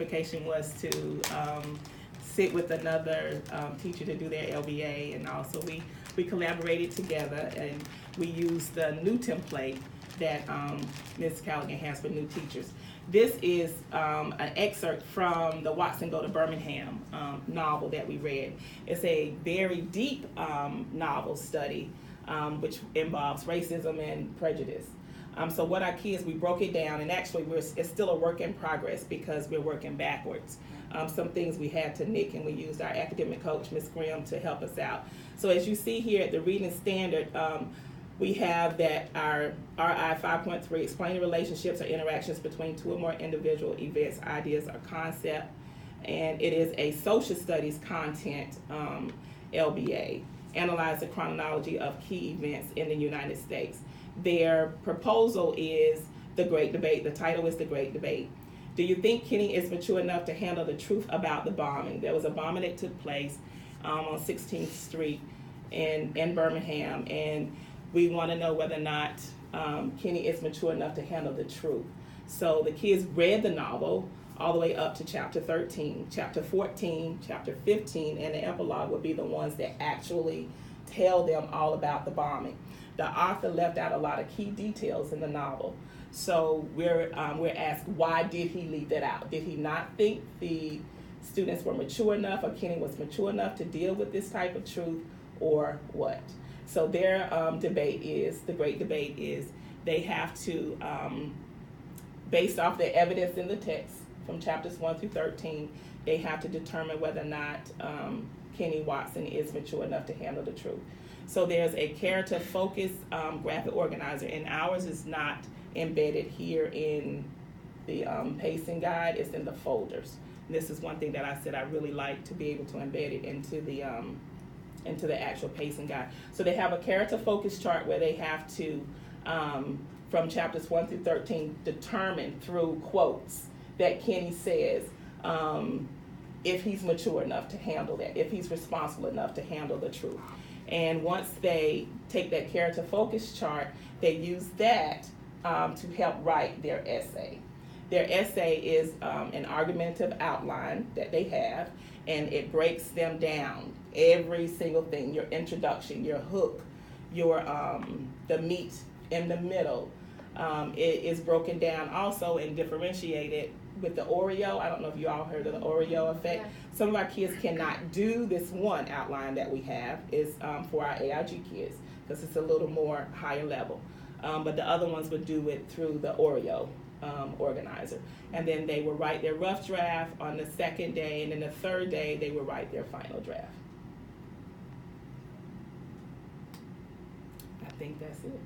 application was to sit with another teacher to do their LBA, and also we collaborated together and we used the new template that Ms. Callaghan has for new teachers. This is an excerpt from the Watson Go to Birmingham novel that we read. It's a very deep novel study which involves racism and prejudice. So what our kids, we broke it down, and actually it's still a work in progress because we're working backwards. Some things we had to nick, and we used our academic coach, Ms. Grimm, to help us out. So as you see here at the reading standard, we have that our RI 5.3, explain the relationships or interactions between two or more individual events, ideas, or concept. And it is a social studies content LBA, analyze the chronology of key events in the United States. Their proposal is The Great Debate. The title is The Great Debate. Do you think Kenny is mature enough to handle the truth about the bombing? There was a bombing that took place on 16th Street in Birmingham, and we want to know whether or not Kenny is mature enough to handle the truth. So the kids read the novel all the way up to chapter 13. Chapter 14, chapter 15, and the epilogue would be the ones that actually tell them all about the bombing. The author left out a lot of key details in the novel. So we're asked, why did he leave that out? Did he not think the students were mature enough, or Kenny was mature enough to deal with this type of truth, or what? So their debate is, the great debate is, they have to, based off the evidence in the text from chapters 1 through 13, they have to determine whether or not Kenny Watson is mature enough to handle the truth. So there's a character-focused graphic organizer, and ours is not embedded here in the pacing guide. It's in the folders. And this is one thing that I said I really like, to be able to embed it into the actual pacing guide. So they have a character-focused chart where they have to, from chapters 1 through 13, determine through quotes that Kenny says if he's mature enough to handle that, if he's responsible enough to handle the truth. And once they take that character focus chart, they use that to help write their essay. Their essay is an argumentative outline that they have, and it breaks them down, every single thing, your introduction, your hook, your the meat in the middle. It is broken down also and differentiated with the Oreo. I don't know if you all heard of the Oreo effect. Yeah. Some of our kids cannot do this one outline that we have. Is for our AIG kids, because it's a little more higher level. But the other ones would do it through the Oreo organizer. And then they would write their rough draft on the second day, and then the third day they would write their final draft. I think that's it.